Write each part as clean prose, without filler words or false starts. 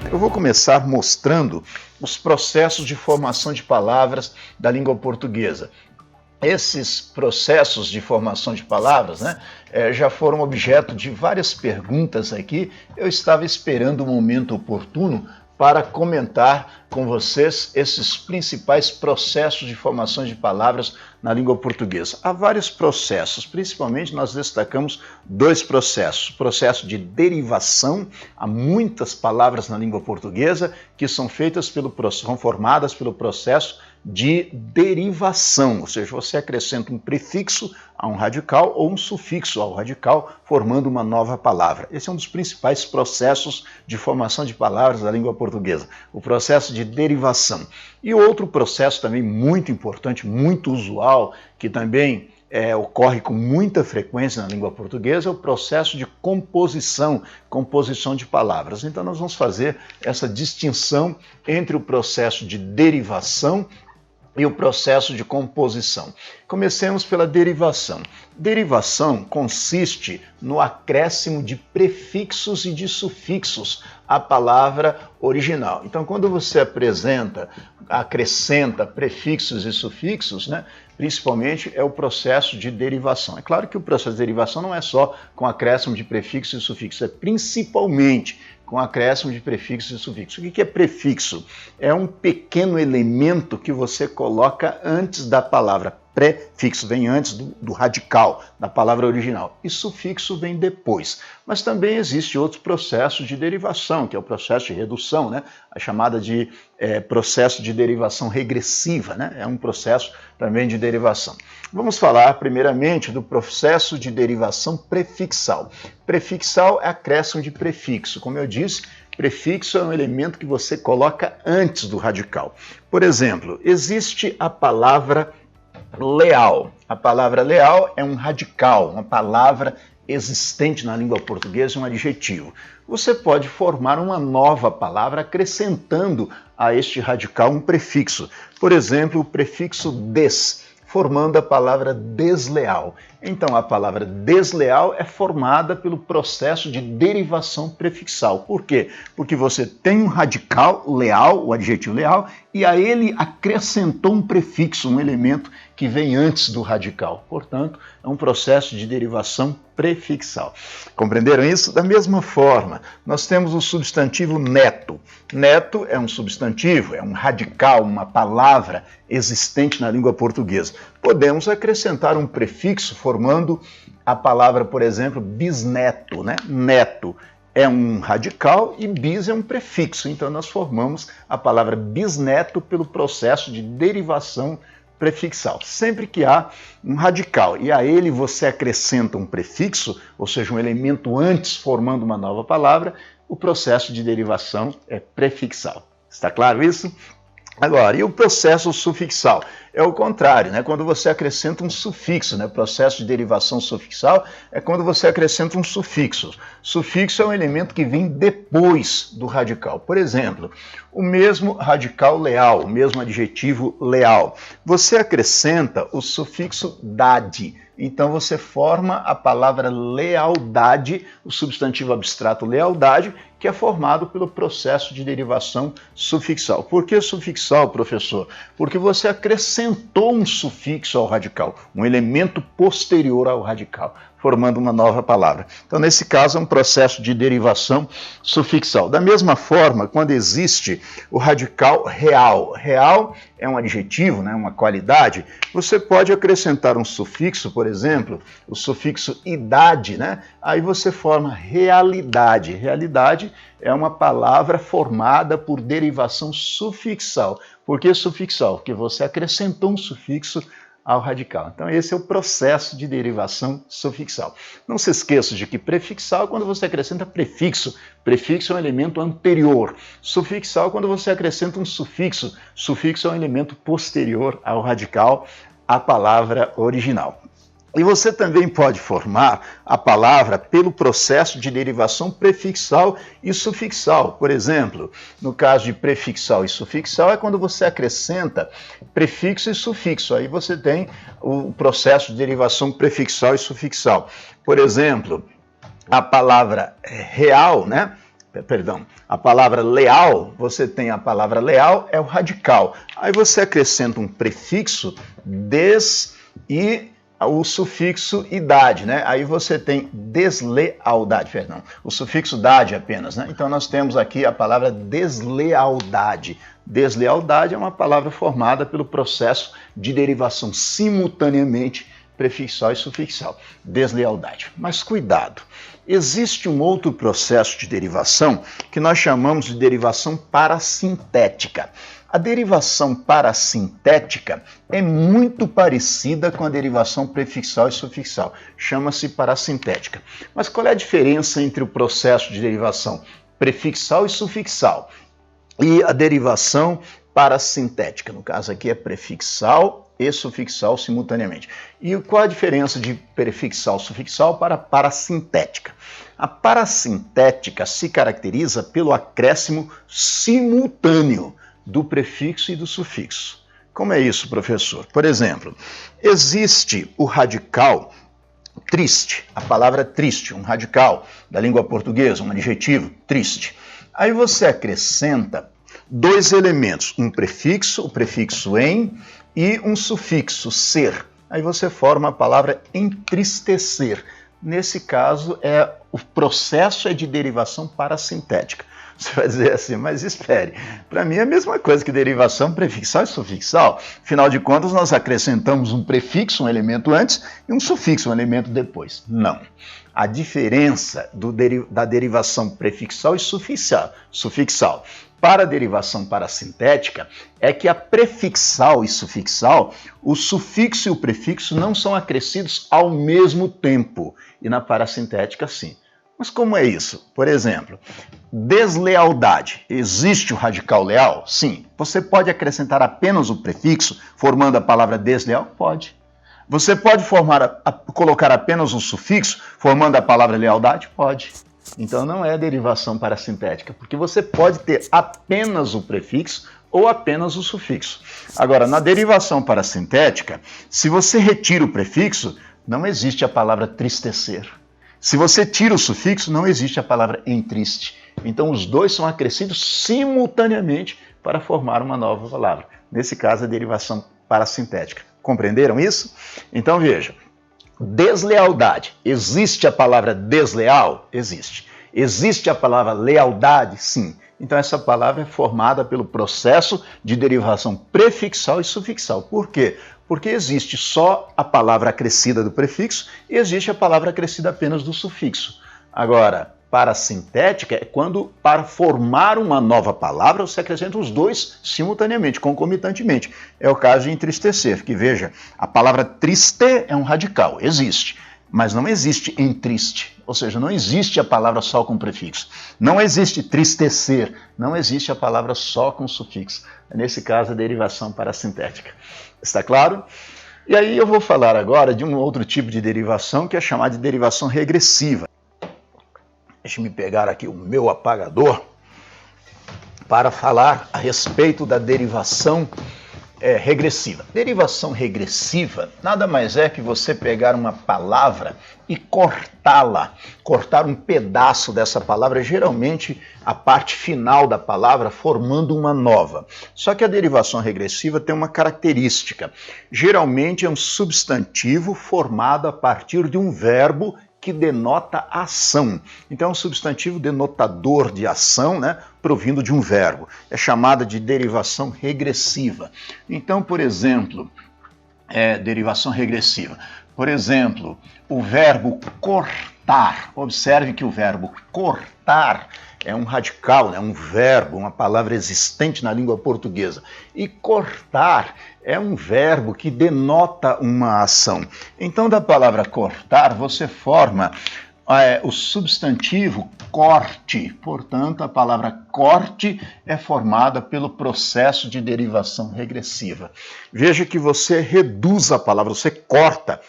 Eu vou começar mostrando os processos de formação de palavras da língua portuguesa. Esses processos de formação de palavras, já foram objeto de várias perguntas aqui. Eu estava esperando o momento oportuno para comentar com vocês esses principais processos de formação de palavras na língua portuguesa. Há vários processos, principalmente nós destacamos dois processos. O processo de derivação, há muitas palavras na língua portuguesa que são formadas pelo processo de derivação, ou seja, você acrescenta um prefixo a um radical ou um sufixo ao radical, formando uma nova palavra. Esse é um dos principais processos de formação de palavras da língua portuguesa, o processo de derivação. E outro processo também muito importante, muito usual, que também ocorre com muita frequência na língua portuguesa, é o processo de composição de palavras. Então nós vamos fazer essa distinção entre o processo de derivação e o processo de composição. Comecemos pela derivação. Derivação consiste no acréscimo de prefixos e de sufixos à palavra original. Então, quando você acrescenta prefixos e sufixos, principalmente é o processo de derivação. É claro que o processo de derivação não é só com acréscimo de prefixos e sufixos, é principalmente com acréscimo de prefixos e sufixos. O que é prefixo? É um pequeno elemento que você coloca antes da palavra. Prefixo vem antes do radical, da palavra original, e sufixo vem depois. Mas também existe outro processo de derivação, que é o processo de redução, a chamada de processo de derivação regressiva, é um processo também de derivação. Vamos falar primeiramente do processo de derivação prefixal. Prefixal é acréscimo de prefixo, como eu disse, prefixo é um elemento que você coloca antes do radical. Por exemplo, existe a palavra leal. A palavra leal é um radical, uma palavra existente na língua portuguesa, um adjetivo. Você pode formar uma nova palavra acrescentando a este radical um prefixo. Por exemplo, o prefixo des, formando a palavra desleal. Então, a palavra desleal é formada pelo processo de derivação prefixal. Por quê? Porque você tem um radical leal, o adjetivo leal, e a ele acrescentou um prefixo, um elemento que vem antes do radical. Portanto, é um processo de derivação prefixal. Compreenderam isso? Da mesma forma, nós temos o substantivo neto. Neto é um substantivo, é um radical, uma palavra existente na língua portuguesa. Podemos acrescentar um prefixo formando a palavra, por exemplo, bisneto, Neto é um radical e bis é um prefixo. Então nós formamos a palavra bisneto pelo processo de derivação prefixal. Sempre que há um radical e a ele você acrescenta um prefixo, ou seja, um elemento antes formando uma nova palavra, o processo de derivação é prefixal. Está claro isso? Agora, e o processo sufixal? É o contrário, quando você acrescenta um sufixo, processo de derivação sufixal é quando você acrescenta um sufixo. Sufixo é um elemento que vem depois do radical. Por exemplo, o mesmo radical leal, o mesmo adjetivo leal. Você acrescenta o sufixo dade. Então você forma a palavra lealdade, o substantivo abstrato lealdade, que é formado pelo processo de derivação sufixal. Por que sufixal, professor? Porque você acrescentou um sufixo ao radical, um elemento posterior ao radical, formando uma nova palavra. Então, nesse caso, é um processo de derivação sufixal. Da mesma forma, quando existe o radical real, real é um adjetivo, uma qualidade, você pode acrescentar um sufixo, por exemplo, o sufixo idade, aí você forma realidade. Realidade é uma palavra formada por derivação sufixal. Por que sufixal? Porque você acrescentou um sufixo ao radical. Então esse é o processo de derivação sufixal. Não se esqueça de que prefixal é quando você acrescenta prefixo. Prefixo é um elemento anterior. Sufixal é quando você acrescenta um sufixo. Sufixo é um elemento posterior ao radical, à palavra original. E você também pode formar a palavra pelo processo de derivação prefixal e sufixal. Por exemplo, no caso de prefixal e sufixal, é quando você acrescenta prefixo e sufixo. Aí você tem o processo de derivação prefixal e sufixal. Por exemplo, a palavra real, perdão, a palavra leal, você tem a palavra leal, é o radical. Aí você acrescenta um prefixo des e o sufixo idade, né? Aí você tem deslealdade, perdão, o sufixo dade apenas, né? Então nós temos aqui a palavra deslealdade. Deslealdade é uma palavra formada pelo processo de derivação simultaneamente prefixal e sufixal. Deslealdade. Mas cuidado, existe um outro processo de derivação que nós chamamos de derivação parasintética. A derivação parasintética é muito parecida com a derivação prefixal e sufixal. Chama-se parasintética. Mas qual é a diferença entre o processo de derivação prefixal e sufixal e a derivação parasintética? No caso aqui é prefixal e sufixal simultaneamente. E qual a diferença de prefixal e sufixal para parasintética? A parasintética se caracteriza pelo acréscimo simultâneo do prefixo e do sufixo. Como é isso, professor? Por exemplo, existe o radical triste, a palavra triste, um radical da língua portuguesa, um adjetivo, triste. Aí você acrescenta dois elementos, um prefixo, o prefixo em, e um sufixo, ser. Aí você forma a palavra entristecer. Nesse caso, o processo é de derivação parasintética. Você vai dizer assim, mas espere, para mim é a mesma coisa que derivação prefixal e sufixal. Afinal de contas, nós acrescentamos um prefixo, um elemento antes, e um sufixo, um elemento depois. Não. A diferença da derivação prefixal e sufixal para a derivação parasintética é que a prefixal e sufixal, o sufixo e o prefixo não são acrescidos ao mesmo tempo, e na parasintética sim. Mas como é isso? Por exemplo, deslealdade. Existe o radical leal? Sim. Você pode acrescentar apenas o prefixo, formando a palavra desleal? Pode. Você pode colocar apenas um sufixo, formando a palavra lealdade? Pode. Então não é derivação parasintética, porque você pode ter apenas o prefixo ou apenas o sufixo. Agora, na derivação parasintética, se você retira o prefixo, não existe a palavra tristecer. Se você tira o sufixo, não existe a palavra entriste. Então, os dois são acrescidos simultaneamente para formar uma nova palavra. Nesse caso, a derivação parasintética. Compreenderam isso? Então, veja. Deslealdade. Existe a palavra desleal? Existe. Existe a palavra lealdade? Sim. Então, essa palavra é formada pelo processo de derivação prefixal e sufixal. Por quê? Porque existe só a palavra acrescida do prefixo e existe a palavra acrescida apenas do sufixo. Agora, parasintética é quando, para formar uma nova palavra, você acrescenta os dois simultaneamente, concomitantemente. É o caso de entristecer, que veja, a palavra triste é um radical, existe, mas não existe entriste, ou seja, não existe a palavra só com prefixo. Não existe tristecer, não existe a palavra só com sufixo. Nesse caso, a derivação parasintética. Está claro? E aí eu vou falar agora de um outro tipo de derivação que é chamada de derivação regressiva. Deixa eu pegar aqui o meu apagador para falar a respeito da derivação regressiva. Derivação regressiva nada mais é que você pegar uma palavra e cortá-la, cortar um pedaço dessa palavra, geralmente a parte final da palavra, formando uma nova. Só que a derivação regressiva tem uma característica. Geralmente é um substantivo formado a partir de um verbo que denota ação. Então é um substantivo denotador de ação, né, provindo de um verbo. É chamada de derivação regressiva. Então, por exemplo, derivação regressiva. Por exemplo, o verbo cortar. Observe que o verbo cortar é um radical, um verbo, uma palavra existente na língua portuguesa. E cortar é um verbo que denota uma ação. Então, da palavra cortar, você forma o substantivo corte. Portanto, a palavra corte é formada pelo processo de derivação regressiva. Veja que você reduz a palavra, você corta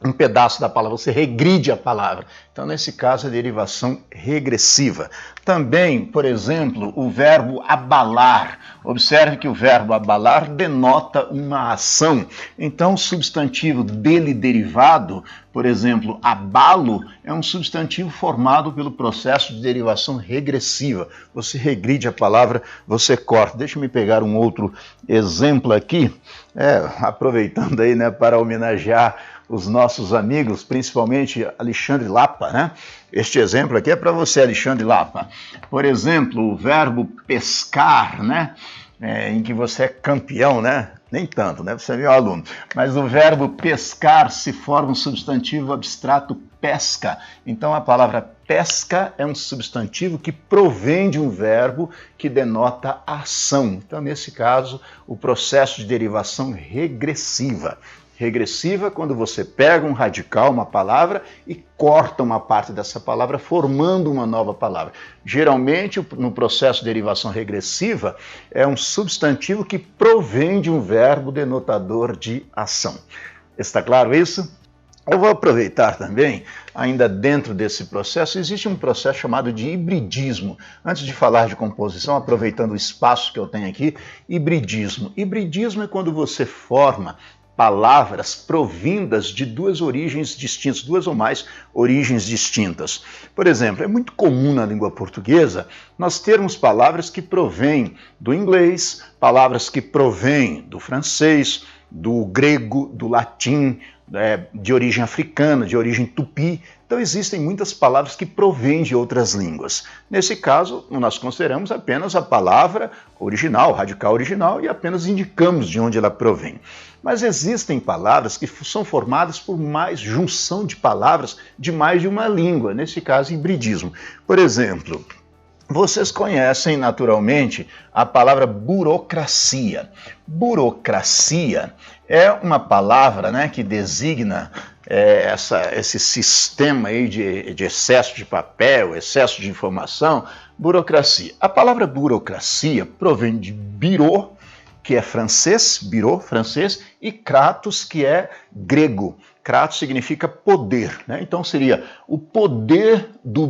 um pedaço da palavra, você regride a palavra. Então, nesse caso, a derivação regressiva. Também, por exemplo, o verbo abalar. Observe que o verbo abalar denota uma ação. Então, o substantivo dele derivado, por exemplo, abalo, é um substantivo formado pelo processo de derivação regressiva. Você regride a palavra, você corta. Deixa eu pegar um outro exemplo aqui, aproveitando aí, né, para homenagear os nossos amigos, principalmente Alexandre Lapa, né? Este exemplo aqui é para você, Alexandre Lapa. Por exemplo, o verbo pescar, né? Em que você é campeão, né? Nem tanto, né? Você é meu aluno. Mas o verbo pescar se forma um substantivo abstrato pesca. Então a palavra pesca é um substantivo que provém de um verbo que denota ação. Então, nesse caso, o processo de derivação regressiva. Regressiva quando você pega um radical, uma palavra, e corta uma parte dessa palavra, formando uma nova palavra. Geralmente, no processo de derivação regressiva, é um substantivo que provém de um verbo denotador de ação. Está claro isso? Eu vou aproveitar também, ainda dentro desse processo, existe um processo chamado de hibridismo. Antes de falar de composição, aproveitando o espaço que eu tenho aqui, hibridismo. Hibridismo é quando você forma palavras provindas de duas origens distintas, duas ou mais origens distintas. Por exemplo, é muito comum na língua portuguesa nós termos palavras que provêm do inglês, palavras que provêm do francês, do grego, do latim, de origem africana, de origem tupi. Então existem muitas palavras que provêm de outras línguas. Nesse caso, nós consideramos apenas a palavra original, radical original, e apenas indicamos de onde ela provém. Mas existem palavras que são formadas por mais junção de palavras de mais de uma língua, nesse caso, hibridismo. Por exemplo, vocês conhecem naturalmente a palavra burocracia. Burocracia é uma palavra, né, que designa esse sistema aí de excesso de papel, excesso de informação, burocracia. A palavra burocracia provém de bureau, que é francês, bureau, francês, e kratos, que é grego. Kratos significa poder, né? Então seria o poder do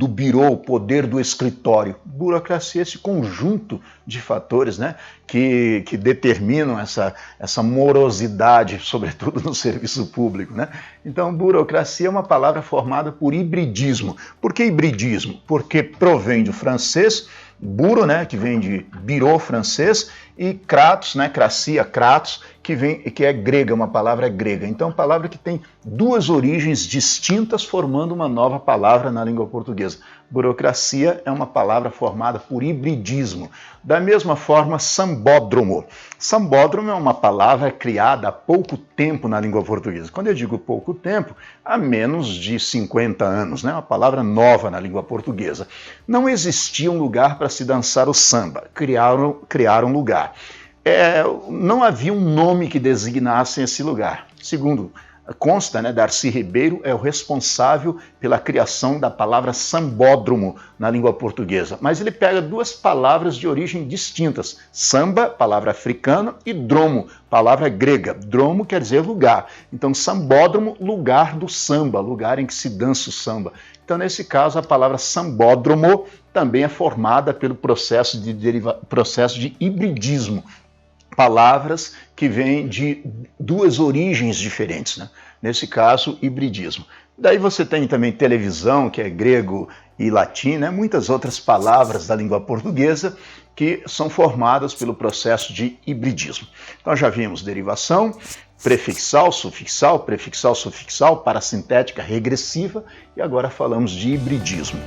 bureau, o poder do escritório. Burocracia é esse conjunto de fatores, né, que determinam essa morosidade, sobretudo no serviço público, né? Então, burocracia é uma palavra formada por hibridismo. Por que hibridismo? Porque provém do francês, buro, né, que vem de bureau francês, e kratos, né, cracia, kratos, que é grega, uma palavra grega. Então, palavra que tem duas origens distintas formando uma nova palavra na língua portuguesa. Burocracia é uma palavra formada por hibridismo. Da mesma forma, sambódromo. Sambódromo é uma palavra criada há pouco tempo na língua portuguesa. Quando eu digo pouco tempo, há menos de 50 anos, né? Uma palavra nova na língua portuguesa. Não existia um lugar para se dançar o samba. Criaram um lugar. Não havia um nome que designasse esse lugar. Segundo consta, né, Darcy Ribeiro é o responsável pela criação da palavra sambódromo na língua portuguesa. Mas ele pega duas palavras de origem distintas. Samba, palavra africana, e dromo, palavra grega. Dromo quer dizer lugar. Então, sambódromo, lugar do samba, lugar em que se dança o samba. Então, nesse caso, a palavra sambódromo também é formada pelo processo de hibridismo. Palavras que vêm de duas origens diferentes, né? Nesse caso, hibridismo. Daí você tem também televisão, que é grego e latim, né? Muitas outras palavras da língua portuguesa que são formadas pelo processo de hibridismo. Então já vimos derivação, prefixal, sufixal, parassintética, regressiva, e agora falamos de hibridismo.